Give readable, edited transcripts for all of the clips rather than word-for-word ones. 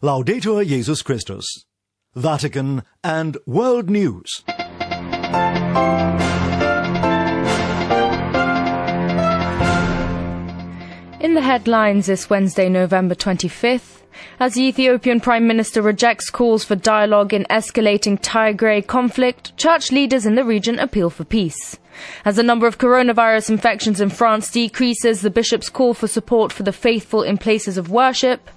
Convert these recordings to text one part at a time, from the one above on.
Laudetur Jesus Christus, Vatican and World News. In the headlines this Wednesday, November 25th, as the Ethiopian Prime Minister rejects calls for dialogue in escalating Tigray conflict, church leaders in the region appeal for peace. As the number of coronavirus infections in France decreases, the bishops call for support for the faithful in places of worship,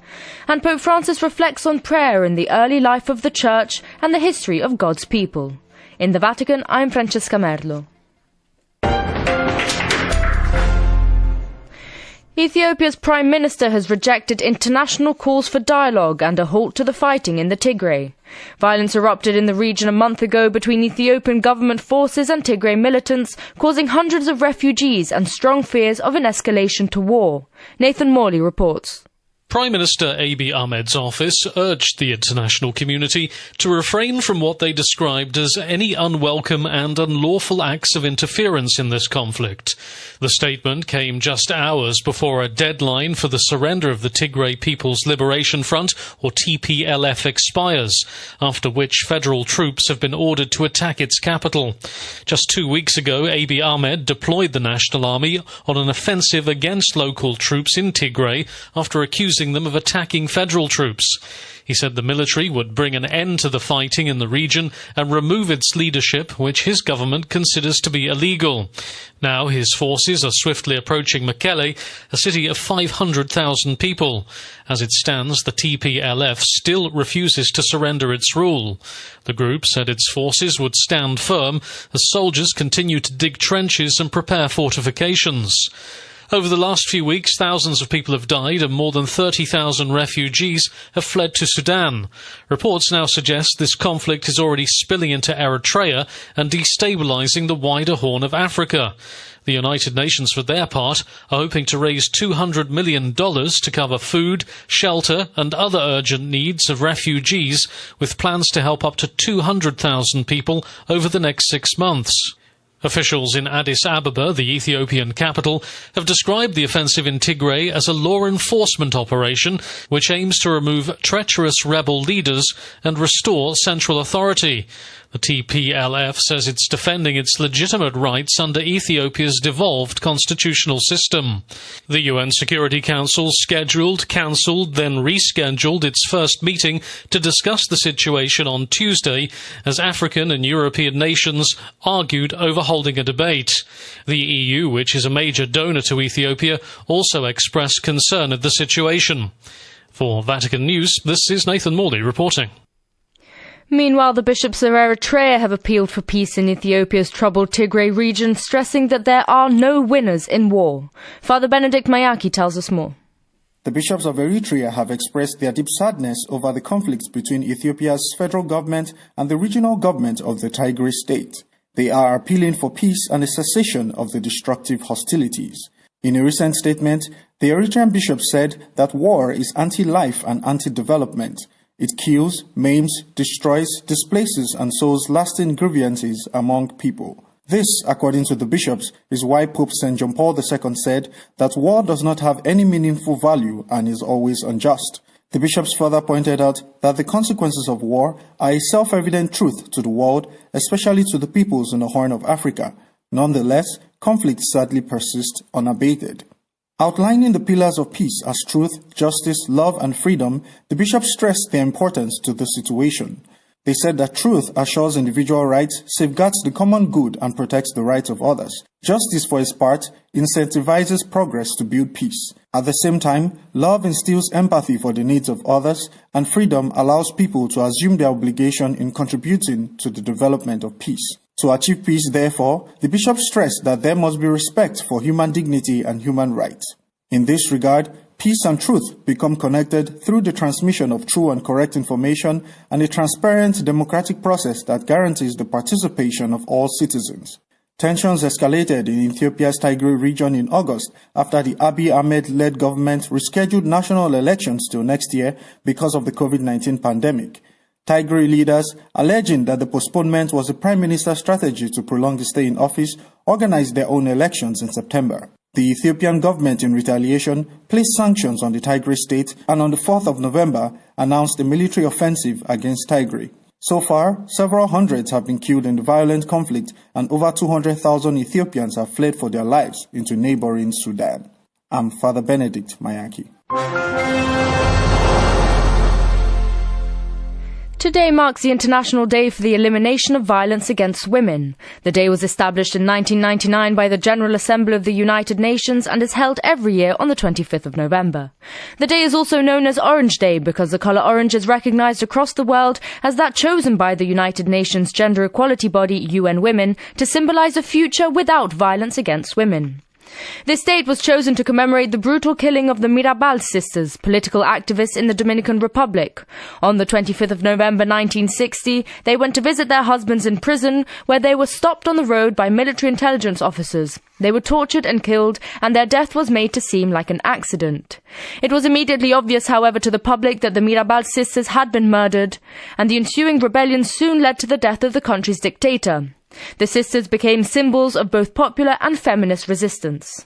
and Pope Francis reflects on prayer in the early life of the Church and the history of God's people. In the Vatican, I'm Francesca Merlo. Ethiopia's Prime Minister has rejected international calls for dialogue and a halt to the fighting in the Tigray. Violence erupted in the region a month ago between Ethiopian government forces and Tigray militants, causing hundreds of refugees and strong fears of an escalation to war. Nathan Morley reports. Prime Minister Abiy Ahmed's office urged the international community to refrain from what they described as any unwelcome and unlawful acts of interference in this conflict. The statement came just hours before a deadline for the surrender of the Tigray People's Liberation Front, or TPLF, expires, after which federal troops have been ordered to attack its capital. Just 2 weeks ago, Abiy Ahmed deployed the National Army on an offensive against local troops in Tigray after accusing them of attacking federal troops. He said the military would bring an end to the fighting in the region and remove its leadership, which his government considers to be illegal. Now his forces are swiftly approaching Mekelle, a city of 500,000 people. As it stands, the TPLF still refuses to surrender its rule. The group said its forces would stand firm as soldiers continue to dig trenches and prepare fortifications. Over the last few weeks, thousands of people have died and more than 30,000 refugees have fled to Sudan. Reports now suggest this conflict is already spilling into Eritrea and destabilizing the wider Horn of Africa. The United Nations, for their part, are hoping to raise $200 million to cover food, shelter and other urgent needs of refugees, with plans to help up to 200,000 people over the next 6 months. Officials in Addis Ababa, the Ethiopian capital, have described the offensive in Tigray as a law enforcement operation which aims to remove treacherous rebel leaders and restore central authority. The TPLF says it's defending its legitimate rights under Ethiopia's devolved constitutional system. The UN Security Council scheduled, cancelled, then rescheduled its first meeting to discuss the situation on Tuesday as African and European nations argued over holding a debate. The EU, which is a major donor to Ethiopia, also expressed concern at the situation. For Vatican News, this is Nathan Morley reporting. Meanwhile, the bishops of Eritrea have appealed for peace in Ethiopia's troubled Tigray region, stressing that there are no winners in war. Father Benedict Mayaki tells us more. The bishops of Eritrea have expressed their deep sadness over the conflicts between Ethiopia's federal government and the regional government of the Tigray state. They are appealing for peace and a cessation of the destructive hostilities. In a recent statement, the Eritrean bishop said that war is anti-life and anti-development. It kills, maims, destroys, displaces, and sows lasting grievances among people. This, according to the bishops, is why Pope St. John Paul II said that war does not have any meaningful value and is always unjust. The bishops further pointed out that the consequences of war are a self-evident truth to the world, especially to the peoples in the Horn of Africa. Nonetheless, conflict sadly persists unabated. Outlining the pillars of peace as truth, justice, love, and freedom, the bishops stressed their importance to the situation. They said that truth assures individual rights, safeguards the common good, and protects the rights of others. Justice, for its part, incentivizes progress to build peace. At the same time, love instills empathy for the needs of others, and freedom allows people to assume their obligation in contributing to the development of peace. To achieve peace, therefore, the bishop stressed that there must be respect for human dignity and human rights. In this regard, peace and truth become connected through the transmission of true and correct information and a transparent democratic process that guarantees the participation of all citizens. Tensions escalated in Ethiopia's Tigray region in August after the Abiy Ahmed-led government rescheduled national elections till next year because of the COVID-19 pandemic. Tigray leaders, alleging that the postponement was the Prime Minister's strategy to prolong his stay in office, organized their own elections in September. The Ethiopian government, in retaliation, placed sanctions on the Tigray state and on the 4th of November announced a military offensive against Tigray. So far, several hundreds have been killed in the violent conflict and over 200,000 Ethiopians have fled for their lives into neighboring Sudan. I'm Father Benedict Mayaki. Today marks the International Day for the Elimination of Violence Against Women. The day was established in 1999 by the General Assembly of the United Nations and is held every year on the 25th of November. The day is also known as Orange Day because the colour orange is recognised across the world as that chosen by the United Nations gender equality body UN Women to symbolise a future without violence against women. This date was chosen to commemorate the brutal killing of the Mirabal sisters, political activists in the Dominican Republic. On the 25th of November 1960, they went to visit their husbands in prison, where they were stopped on the road by military intelligence officers. They were tortured and killed, and their death was made to seem like an accident. It was immediately obvious, however, to the public that the Mirabal sisters had been murdered, and the ensuing rebellion soon led to the death of the country's dictator. The sisters became symbols of both popular and feminist resistance.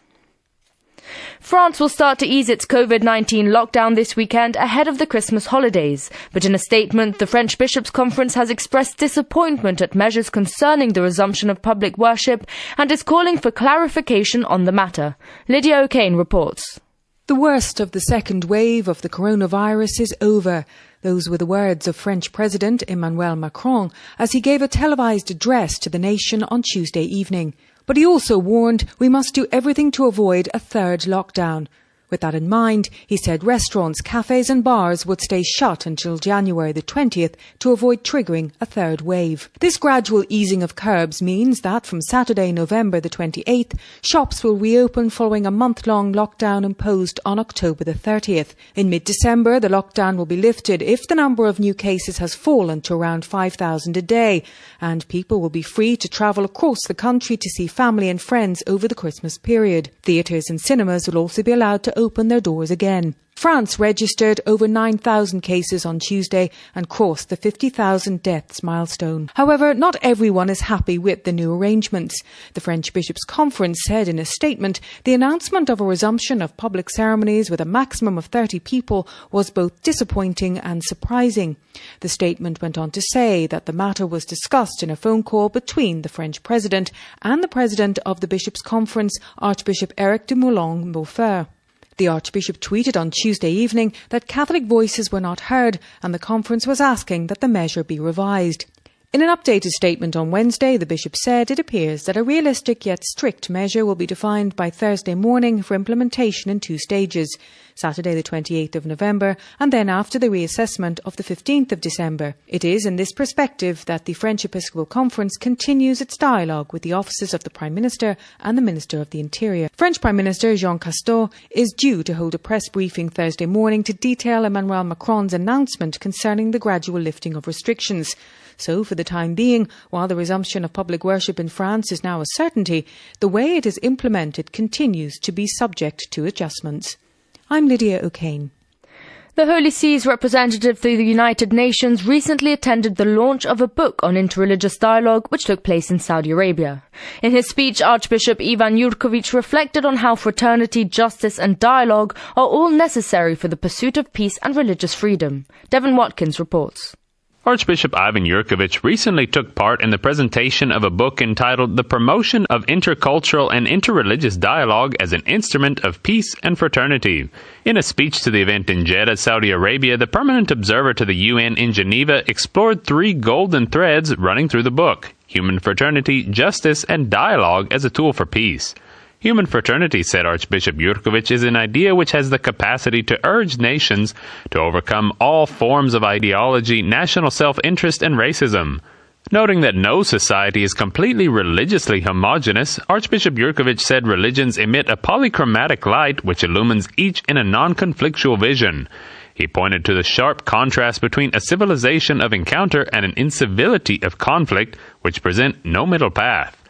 France will start to ease its COVID-19 lockdown this weekend ahead of the Christmas holidays, but in a statement, the French Bishops' Conference has expressed disappointment at measures concerning the resumption of public worship and is calling for clarification on the matter. Lydia O'Kane reports. The worst of the second wave of the coronavirus is over. Those were the words of French President Emmanuel Macron as he gave a televised address to the nation on Tuesday evening. But he also warned we must do everything to avoid a third lockdown. With that in mind, he said restaurants, cafes and bars would stay shut until January the 20th to avoid triggering a third wave. This gradual easing of curbs means that from Saturday, November the 28th, shops will reopen following a month-long lockdown imposed on October the 30th. In mid-December, the lockdown will be lifted if the number of new cases has fallen to around 5,000 a day, and people will be free to travel across the country to see family and friends over the Christmas period. Theatres and cinemas will also be allowed to open their doors again. France registered over 9,000 cases on Tuesday and crossed the 50,000 deaths milestone. However, not everyone is happy with the new arrangements. The French Bishops' Conference said in a statement the announcement of a resumption of public ceremonies with a maximum of 30 people was both disappointing and surprising. The statement went on to say that the matter was discussed in a phone call between the French President and the President of the Bishops' Conference, Archbishop Eric de Moulin-Beaufort. The Archbishop tweeted on Tuesday evening that Catholic voices were not heard and the conference was asking that the measure be revised. In an updated statement on Wednesday, the Bishop said it appears that a realistic yet strict measure will be defined by Thursday morning for implementation in 2 stages, Saturday the 28th of November and then after the reassessment of the 15th of December. It is in this perspective that the French Episcopal Conference continues its dialogue with the offices of the Prime Minister and the Minister of the Interior. French Prime Minister Jean Castex is due to hold a press briefing Thursday morning to detail Emmanuel Macron's announcement concerning the gradual lifting of restrictions. So, for the time being, while the resumption of public worship in France is now a certainty, the way it is implemented continues to be subject to adjustments. I'm Lydia O'Kane. The Holy See's representative to the United Nations recently attended the launch of a book on interreligious dialogue which took place in Saudi Arabia. In his speech, Archbishop Ivan Jurkovic reflected on how fraternity, justice and dialogue are all necessary for the pursuit of peace and religious freedom. Devon Watkins reports. Archbishop Ivan Jurkovic recently took part in the presentation of a book entitled The Promotion of Intercultural and Interreligious Dialogue as an Instrument of Peace and Fraternity. In a speech to the event in Jeddah, Saudi Arabia, the permanent observer to the UN in Geneva explored 3 golden threads running through the book: human fraternity, justice, and dialogue as a tool for peace. Human fraternity, said Archbishop Jurkovic, is an idea which has the capacity to urge nations to overcome all forms of ideology, national self-interest, and racism. Noting that no society is completely religiously homogeneous, Archbishop Jurkovic said religions emit a polychromatic light which illumines each in a non-conflictual vision. He pointed to the sharp contrast between a civilization of encounter and an incivility of conflict which present no middle path.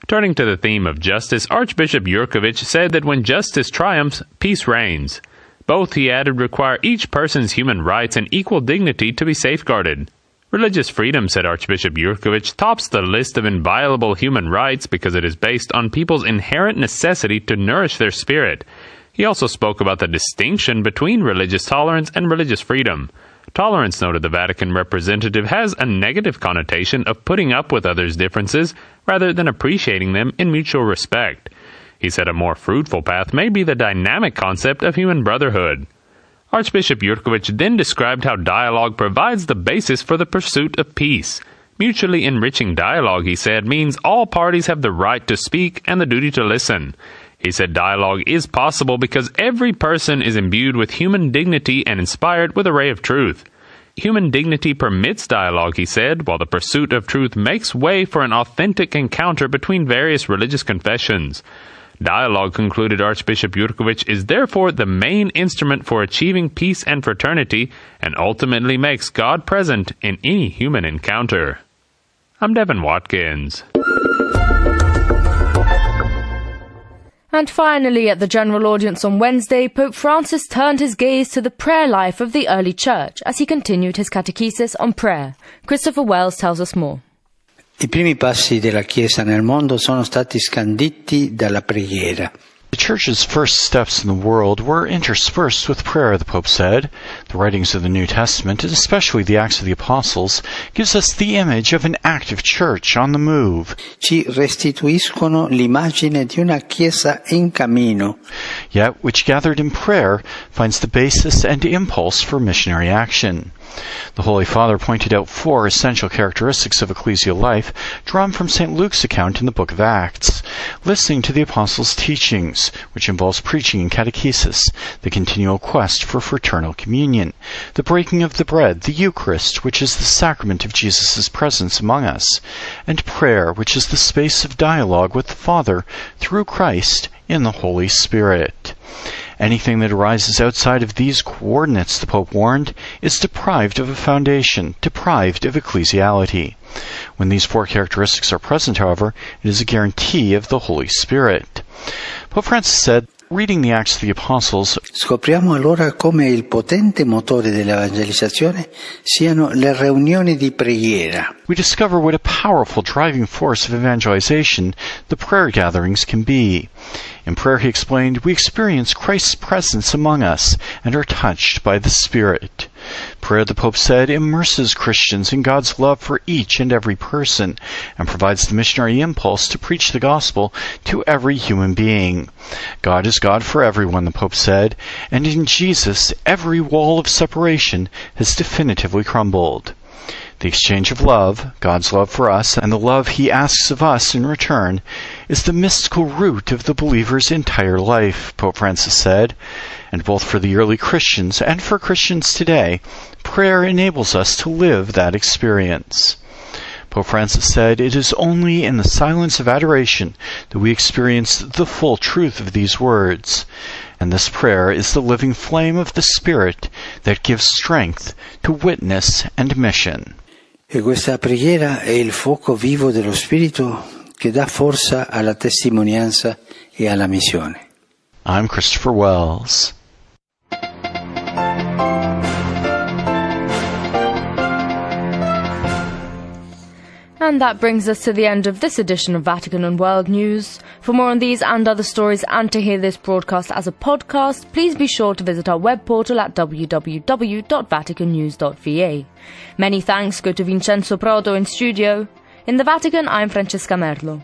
Turning to the theme of justice, Archbishop Jurkovic said that when justice triumphs, peace reigns. Both, he added, require each person's human rights and equal dignity to be safeguarded. Religious freedom, said Archbishop Jurkovic, tops the list of inviolable human rights because it is based on people's inherent necessity to nourish their spirit. He also spoke about the distinction between religious tolerance and religious freedom. Tolerance, noted the Vatican representative, has a negative connotation of putting up with others' differences rather than appreciating them in mutual respect. He said a more fruitful path may be the dynamic concept of human brotherhood. Archbishop Jurkovic then described how dialogue provides the basis for the pursuit of peace. Mutually enriching dialogue, he said, means all parties have the right to speak and the duty to listen. He said dialogue is possible because every person is imbued with human dignity and inspired with a ray of truth. Human dignity permits dialogue, he said, while the pursuit of truth makes way for an authentic encounter between various religious confessions. Dialogue, concluded Archbishop Jurkovic, is therefore the main instrument for achieving peace and fraternity and ultimately makes God present in any human encounter. I'm Devin Watkins. And finally, at the general audience on Wednesday, Pope Francis turned his gaze to the prayer life of the early church as he continued his catechesis on prayer. Christopher Wells tells us more. I primi passi della Chiesa nel mondo sono stati scanditi dalla preghiera. The Church's first steps in the world were interspersed with prayer, the Pope said. The writings of the New Testament, and especially the Acts of the Apostles, gives us the image of an active Church on the move. Ci restituiscono l'immagine di una Chiesa in cammino. Yet, which gathered in prayer, finds the basis and impulse for missionary action. The Holy Father pointed out 4 essential characteristics of ecclesial life drawn from St. Luke's account in the book of Acts. Listening to the Apostles' teachings, which involves preaching and catechesis, the continual quest for fraternal communion, the breaking of the bread, the Eucharist, which is the sacrament of Jesus' presence among us, and prayer, which is the space of dialogue with the Father through Christ in the Holy Spirit. Anything that arises outside of these coordinates, the Pope warned, is deprived of a foundation, deprived of ecclesiality. When these 4 characteristics are present, however, it is a guarantee of the Holy Spirit. Pope Francis said, reading the Acts of the Apostles, Scopriamo allora come il potente motore dell'evangelizzazione siano le riunioni di preghiera. we discover what a powerful driving force of evangelization the prayer gatherings can be. In prayer, he explained, we experience Christ's presence among us and are touched by the Spirit. Prayer, the Pope said, immerses Christians in God's love for each and every person and provides the missionary impulse to preach the gospel to every human being. God is God for everyone, the Pope said, and in Jesus, every wall of separation has definitively crumbled. The exchange of love, God's love for us, and the love he asks of us in return, is the mystical root of the believer's entire life, Pope Francis said. And both for the early Christians and for Christians today, prayer enables us to live that experience. Pope Francis said, it is only in the silence of adoration that we experience the full truth of these words. And this prayer is the living flame of the Spirit that gives strength to witness and mission. E questa preghiera è il fuoco vivo dello Spirito che dà forza alla testimonianza e alla missione. I'm Christopher Wells. And that brings us to the end of this edition of Vatican and World News. For more on these and other stories and to hear this broadcast as a podcast, please be sure to visit our web portal at www.vaticannews.va. Many thanks go to Vincenzo Prodo in studio. In the Vatican, I'm Francesca Merlo.